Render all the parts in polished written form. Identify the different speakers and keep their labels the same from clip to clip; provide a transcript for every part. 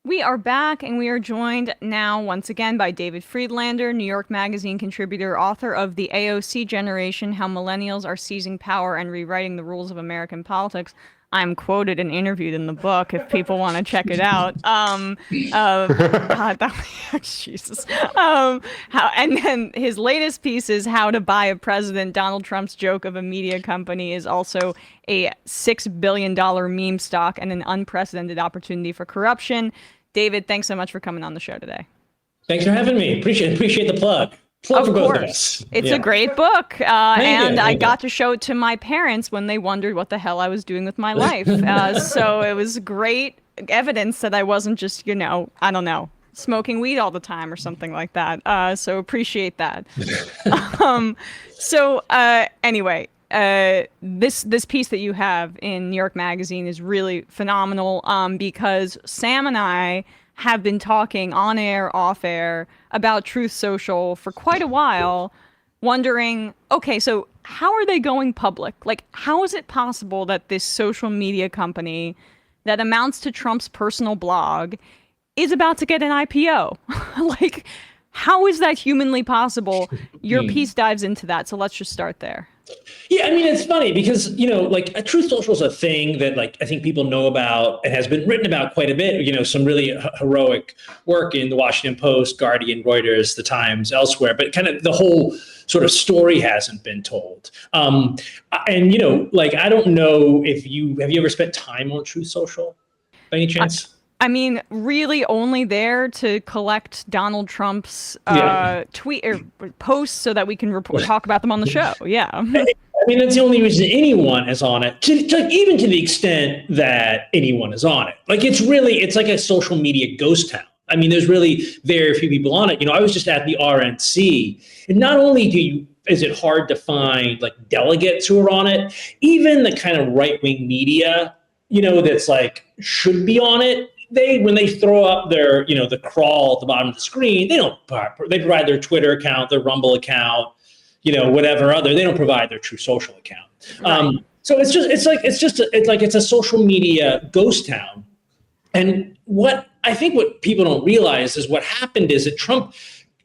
Speaker 1: We are back, and we are joined now once again by David Freedlander, New York Magazine contributor, author of The AOC Generation: How Millennials Are Seizing Power and Rewriting the Rules of American Politics. I'm quoted and interviewed in the book if people want to check it out. God, Jesus. And then his latest piece is How to Buy a President. Donald Trump's joke of a media company is also a $6 billion meme stock and an unprecedented opportunity for corruption. David, thanks so much for coming on the show today.
Speaker 2: Thanks for having me. Appreciate the plug. Plug for both of us.
Speaker 1: It's a great book. And I got to show it to my parents when they wondered what the hell I was doing with my life. So it was great evidence that I wasn't just, I don't know, smoking weed all the time or something like that. So appreciate that. Anyway, this piece that you have in New York Magazine is really phenomenal because Sam and I have been talking on air, off air about Truth Social for quite a while, wondering, okay, so how are they going public? Like, how is it possible that this social media company that amounts to Trump's personal blog is about to get an IPO? Like, how is that humanly possible? Your piece dives into that, so let's just start there.
Speaker 2: Yeah, I mean, it's funny because, a Truth Social is a thing that, I think people know about and has been written about quite a bit, some really heroic work in the Washington Post, Guardian, Reuters, the Times, elsewhere, but kind of the whole sort of story hasn't been told. I don't know if have you ever spent time on Truth Social by any chance?
Speaker 1: I mean, really only there to collect Donald Trump's tweet or posts so that we can talk about them on the show. Yeah. I
Speaker 2: mean, that's the only reason anyone is on it, even to the extent that anyone is on it. It's like a social media ghost town. I mean, there's really very few people on it. I was just at the RNC, and not only is it hard to find delegates who are on it, even the kind of right-wing media, that's should be on it. When they throw up their, the crawl at the bottom of the screen, they provide their Twitter account, their Rumble account, whatever other, they don't provide their True Social account. Right. So it's a social media ghost town. And what people don't realize is what happened is that Trump,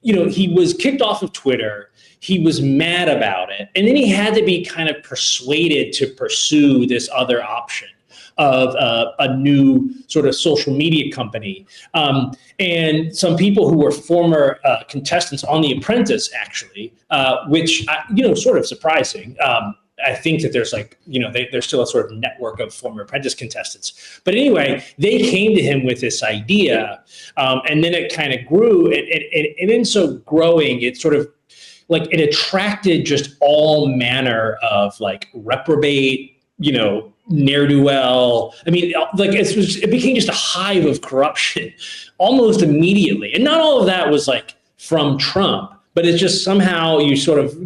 Speaker 2: he was kicked off of Twitter. He was mad about it. And then he had to be kind of persuaded to pursue this other option of a new sort of social media company. And some people who were former contestants on The Apprentice, actually, which, sort of surprising. I think that there's there's still a sort of network of former Apprentice contestants. But anyway, they came to him with this idea, and then it kind of grew. And in so growing, it sort of it attracted just all manner of reprobate, ne'er-do-well. I mean, it became just a hive of corruption almost immediately. And not all of that was from Trump, but it's just somehow you sort of,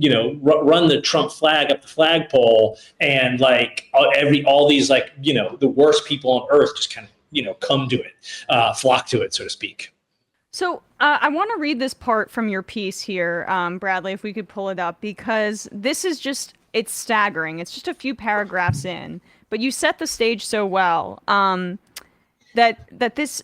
Speaker 2: run the Trump flag up the flagpole, and all these the worst people on earth just kind of, come to it, flock to it, so to speak.
Speaker 1: So I want to read this part from your piece here, Bradley, if we could pull it up, because this is just, it's staggering. It's just a few paragraphs in, but you set the stage so well that this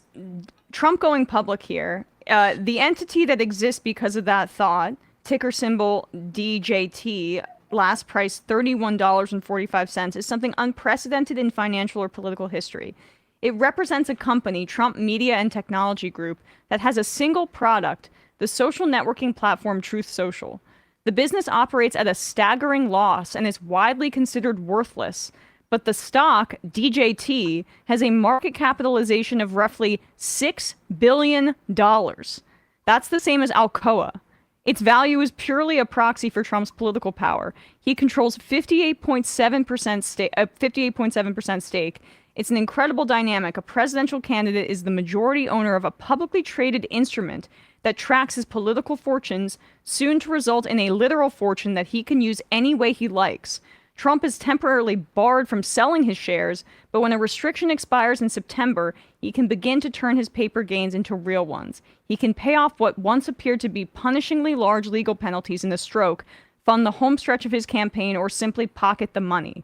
Speaker 1: Trump going public here, the entity that exists because of that thought, ticker symbol DJT, last price $31.45, is something unprecedented in financial or political history. It represents a company, Trump Media and Technology Group, that has a single product, the social networking platform Truth Social. The business operates at a staggering loss and is widely considered worthless, but the stock, DJT, has a market capitalization of roughly $6 billion. That's the same as Alcoa. Its value is purely a proxy for Trump's political power. He controls 58.7% stake. It's an incredible dynamic. A presidential candidate is the majority owner of a publicly traded instrument that tracks his political fortunes, soon to result in a literal fortune that he can use any way he likes. Trump is temporarily barred from selling his shares, but when a restriction expires in September, he can begin to turn his paper gains into real ones. He can pay off what once appeared to be punishingly large legal penalties in a stroke, fund the home stretch of his campaign, or simply pocket the money.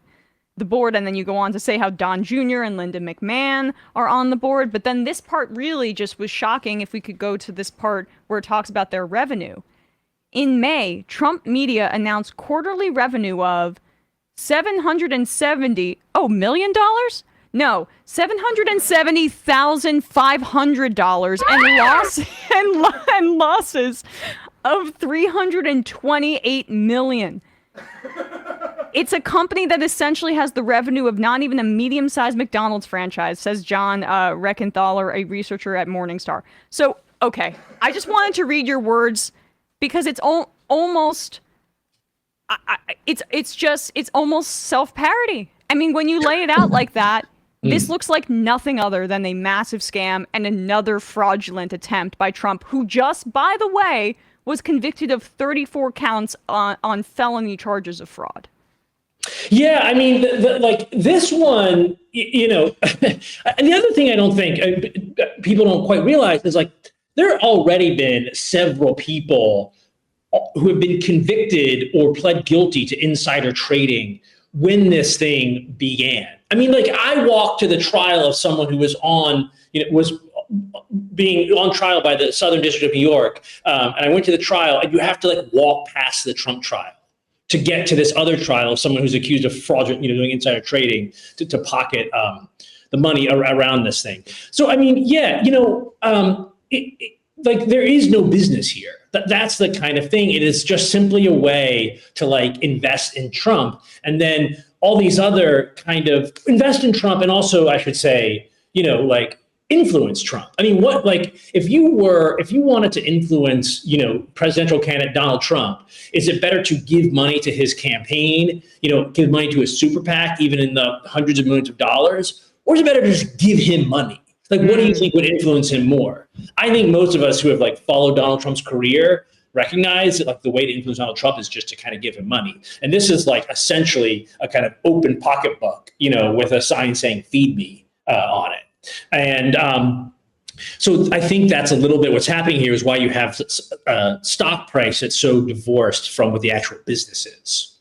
Speaker 1: the board, and then you go on to say how Don Jr. and Linda McMahon are on the board. But then this part really just was shocking. If we could go to this part where it talks about their revenue. In May, Trump Media announced quarterly revenue of million dollars? No, $770,500 and losses of $328 million. It's a company that essentially has the revenue of not even a medium-sized McDonald's franchise, says John Reckenthaler, a researcher at Morningstar. So, okay, I just wanted to read your words because it's almost, it's almost self-parody. I mean, when you lay it out like that, this looks like nothing other than a massive scam and another fraudulent attempt by Trump, who just, by the way, was convicted of 34 counts on felony charges of fraud.
Speaker 2: Yeah, I mean, like this one, you know, and the other thing I don't think people don't quite realize is like there have already been several people who have been convicted or pled guilty to insider trading when this thing began. I mean, like I walked to the trial of someone who was was being on trial by the Southern District of New York, and I went to the trial, and you have to like walk past the Trump trial to get to this other trial of someone who's accused of fraudulent, doing insider trading to pocket the money around this thing. So, I mean, yeah, like there is no business here. That's the kind of thing. It is just simply a way to like invest in Trump, and then all these other kind of invest in Trump, and also I should say, like influence Trump. I mean, what, like, if you wanted to influence, presidential candidate Donald Trump, is it better to give money to his campaign, give money to his super PAC, even in the hundreds of millions of dollars, or is it better to just give him money? Like, what do you think would influence him more? I think most of us who have like followed Donald Trump's career recognize that like the way to influence Donald Trump is just to kind of give him money. And this is like essentially a kind of open pocketbook, with a sign saying "Feed me" on it. And so I think that's a little bit what's happening here, is why you have stock price that's so divorced from what the actual business is.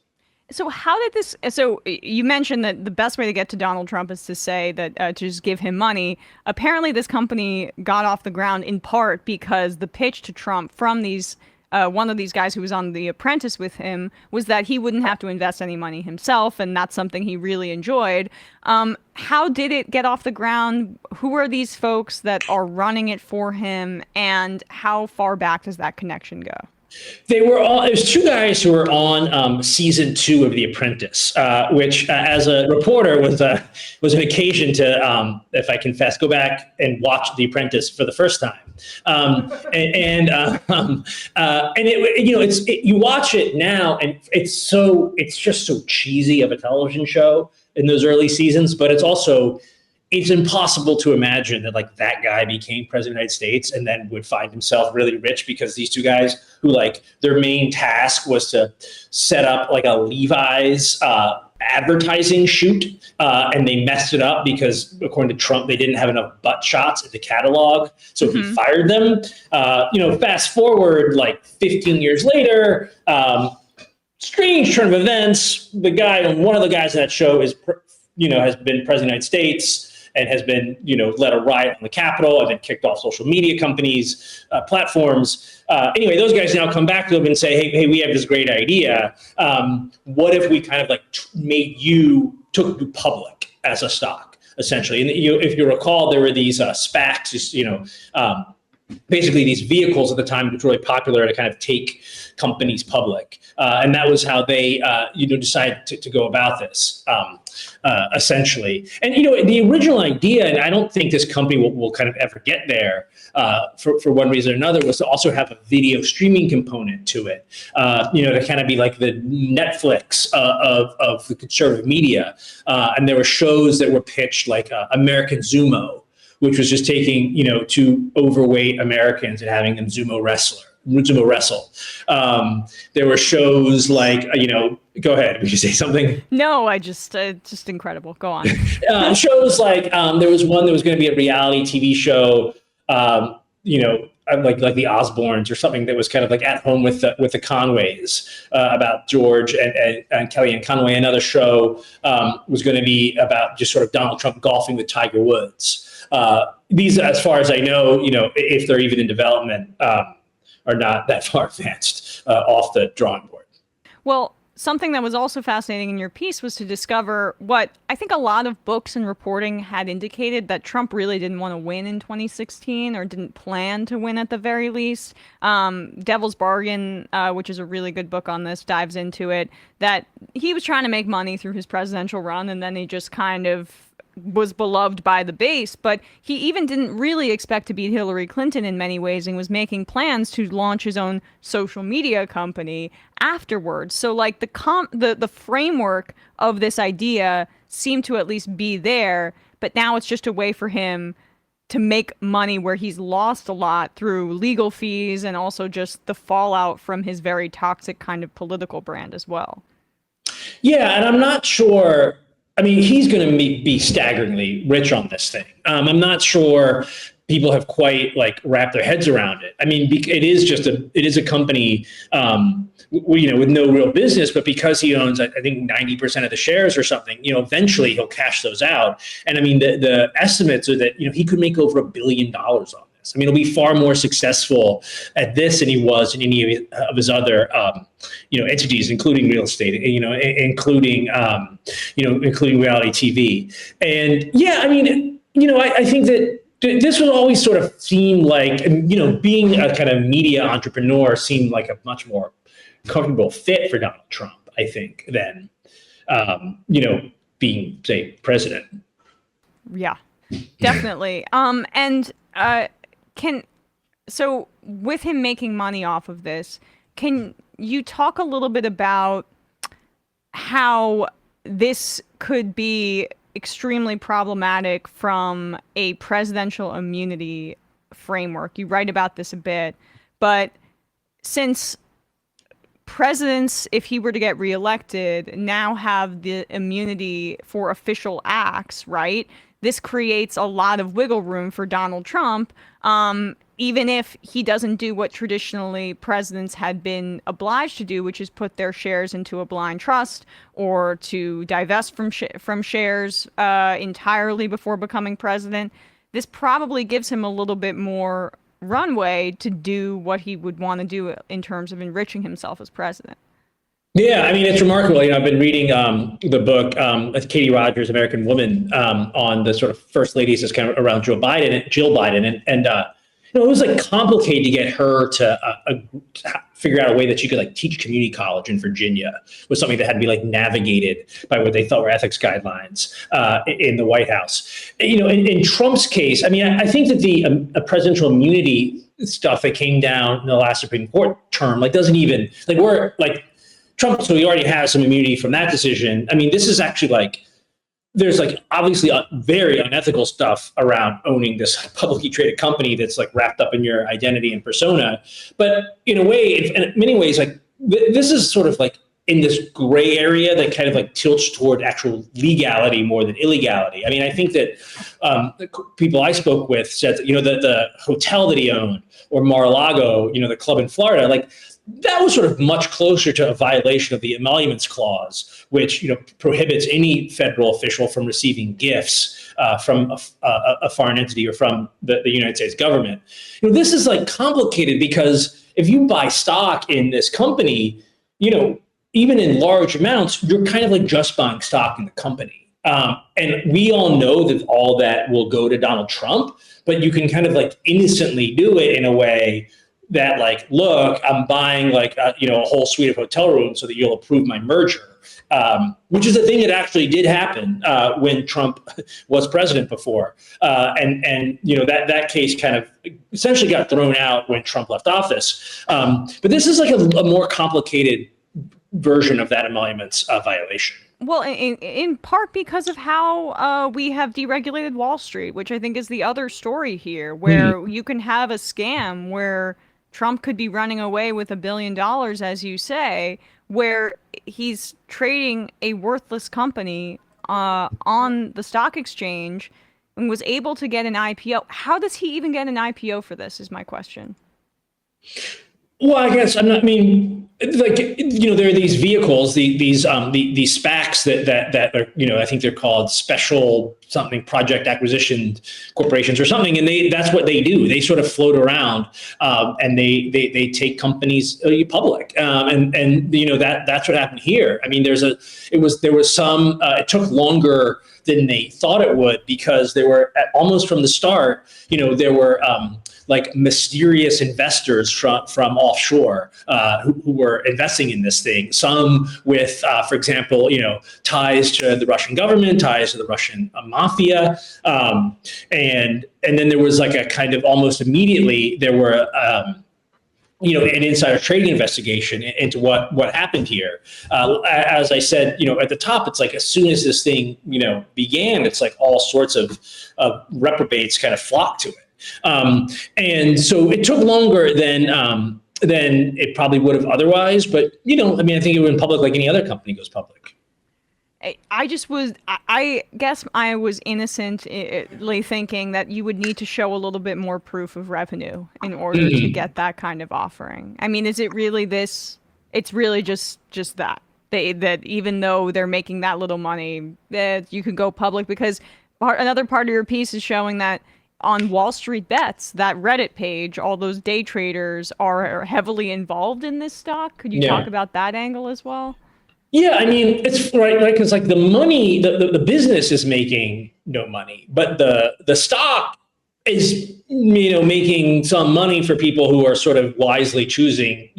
Speaker 1: So how did this? So you mentioned that the best way to get to Donald Trump is to say that to just give him money. Apparently, this company got off the ground in part because the pitch to Trump from these one of these guys who was on The Apprentice with him was that he wouldn't have to invest any money himself, and that's something he really enjoyed. How did it get off the ground? Who are these folks that are running it for him, and how far back does that connection go?
Speaker 2: There's two guys who were on season 2 of The Apprentice, which as a reporter was an occasion to, if I confess, go back and watch The Apprentice for the first time. You watch it now, and it's just so cheesy of a television show in those early seasons, but it's impossible to imagine that like that guy became president of the United States and then would find himself really rich, because these two guys who like their main task was to set up like a Levi's advertising shoot, and they messed it up because according to Trump, they didn't have enough butt shots in the catalog. So he fired them. Fast forward like 15 years later, strange turn of events. One of the guys in that show has been president of the United States, and has been, led a riot on the Capitol, and then kicked off social media companies' platforms. Anyway, those guys now come back to them and say, hey, we have this great idea. What if we kind of like took you public as a stock, essentially? And if you recall, there were these SPACs, basically these vehicles at the time which were really popular to kind of take companies public. And that was how they, decided to go about this, essentially. And, the original idea, and I don't think this company will kind of ever get there for one reason or another, was to also have a video streaming component to it, to kind of be like the Netflix of the conservative media. And there were shows that were pitched like American Zumo, which was just taking, two overweight Americans and having them sumo wrestle. There were shows like, go ahead. Would you say something?
Speaker 1: No, I just incredible. Go on.
Speaker 2: Shows like there was one that was going to be a reality TV show, like the Osbournes or something that was kind of like at home with the Conways about George and Kellyanne Conway. Another show was going to be about just sort of Donald Trump golfing with Tiger Woods. These, as far as I know, if they're even in development, are not that far advanced off the drawing board.
Speaker 1: Well, something that was also fascinating in your piece was to discover what I think a lot of books and reporting had indicated, that Trump really didn't want to win in 2016, or didn't plan to win at the very least. Devil's Bargain, which is a really good book on this, dives into it, that he was trying to make money through his presidential run, and then he just kind of was beloved by the base, but he even didn't really expect to beat Hillary Clinton in many ways, and was making plans to launch his own social media company afterwards. So like the framework of this idea seemed to at least be there, but now it's just a way for him to make money where he's lost a lot through legal fees, and also just the fallout from his very toxic kind of political brand as well.
Speaker 2: Yeah, and I'm not sure. I mean, he's going to be staggeringly rich on this thing. I'm not sure people have quite like wrapped their heads around it. I mean, it is a company, with no real business, but because he owns, I think 90% of the shares or something, eventually he'll cash those out. And I mean, the estimates are that, he could make over $1 billion on this. I mean, he'll be far more successful at this than he was in any of his other, entities, including real estate, including reality TV. And yeah, I mean, I think that this was always sort of seemed like, being a kind of media entrepreneur seemed like a much more comfortable fit for Donald Trump, I think, than, being, say, president.
Speaker 1: Yeah, definitely. So with him making money off of this, can you talk a little bit about how this could be extremely problematic from a presidential immunity framework? You write about this a bit, but since presidents, if he were to get reelected, now have the immunity for official acts, right? This creates a lot of wiggle room for Donald Trump, even if he doesn't do what traditionally presidents had been obliged to do, which is put their shares into a blind trust, or to divest from shares entirely before becoming president. This probably gives him a little bit more runway to do what he would want to do in terms of enriching himself as president.
Speaker 2: Yeah, I mean, it's remarkable. I've been reading the book, Katie Rogers, American Woman, on the sort of first ladies that's kind of around Jill Biden, and it was like complicated to get her to figure out a way that she could like teach community college in Virginia, was something that had to be like navigated by what they thought were ethics guidelines in the White House. In Trump's case, I mean, I think that the presidential immunity stuff that came down in the last Supreme Court term, like, doesn't even like we're like. Trump, so he already has some immunity from that decision. I mean, this is actually like, there's like obviously very unethical stuff around owning this publicly traded company that's like wrapped up in your identity and persona. But in a way, in many ways, like this is sort of like in this gray area that kind of like tilts toward actual legality more than illegality. I mean, I think that the people I spoke with said that, the hotel that he owned, or Mar-a-Lago, the club in Florida, like, that was sort of much closer to a violation of the Emoluments Clause, which prohibits any federal official from receiving gifts from a foreign entity or from the United States government. This is like complicated because if you buy stock in this company, even in large amounts, you're kind of like just buying stock in the company. And we all know that all that will go to Donald Trump, but you can kind of like innocently do it in a way that like, look, I'm buying like, a whole suite of hotel rooms so that you'll approve my merger, which is a thing that actually did happen when Trump was president before. And that case kind of essentially got thrown out when Trump left office. But this is like a more complicated version of that emoluments violation.
Speaker 1: Well, in part because of how we have deregulated Wall Street, which I think is the other story here, where you can have a scam where Trump could be running away with $1 billion, as you say, where he's trading a worthless company on the stock exchange and was able to get an IPO. How does he even get an IPO for this is my question.
Speaker 2: Well, I guess I'm not. I mean, like there are these vehicles, these SPACs that are I think they're called special something project acquisition corporations or something, and that's what they do. They sort of float around and they take companies public, and that's what happened here. I mean, it took longer than they thought it would because they were almost from the start. There were like mysterious investors from offshore who were investing in this thing. Some with, for example, ties to the Russian government, ties to the Russian mafia, and then there was like a kind of almost immediately there were. An insider trading investigation into what happened here. As I said, at the top, it's like as soon as this thing, began, it's like all sorts of reprobates kind of flocked to it. And so it took longer than it probably would have otherwise. But, I think it went public like any other company goes public. I guess I was innocently thinking that you would need to show a little bit more proof of revenue in order to get that kind of offering. I mean, is it really this? It's really just that that even though they're making that little money, that you could go public because another part of your piece is showing that on Wall Street Bets, that Reddit page, all those day traders are heavily involved in this stock. Could you talk about that angle as well? Yeah, I mean, it's right, because like the money, the business is making no money, but the stock is, making some money for people who are sort of wisely choosing,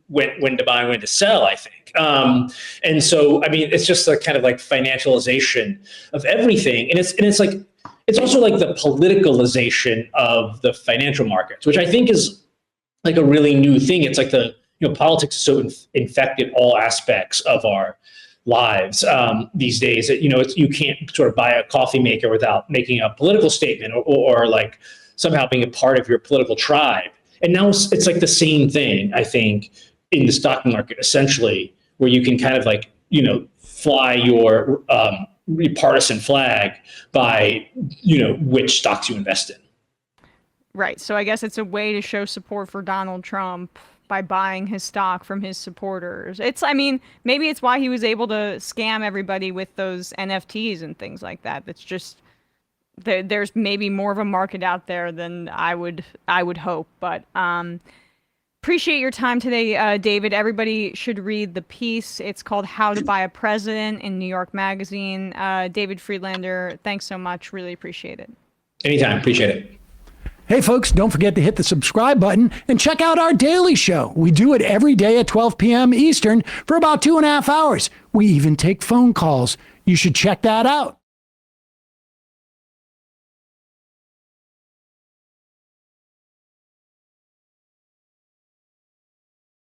Speaker 2: when to buy, when to sell, I think. And so, I mean, it's just a kind of like financialization of everything. And it's like, it's also like the politicalization of the financial markets, which I think is like a really new thing. It's like politics is so infected all aspects of our lives these days that, you can't sort of buy a coffee maker without making a political statement or like somehow being a part of your political tribe. And now it's like the same thing, I think, in the stock market, essentially, where you can kind of like, fly your partisan flag by, which stocks you invest in.
Speaker 1: Right. So I guess it's a way to show support for Donald Trump by buying his stock from his supporters. Maybe it's why he was able to scam everybody with those NFTs and things like that. That's just there's maybe more of a market out there than I would hope. But appreciate your time today, David. Everybody should read the piece. It's called "How to Buy a President" in New York Magazine. David Freedlander, thanks so much. Really appreciate it.
Speaker 2: Anytime. Appreciate it.
Speaker 3: Hey, folks, don't forget to hit the subscribe button and check out our daily show. We do it every day at 12 p.m. Eastern for about 2.5 hours. We even take phone calls. You should check that out.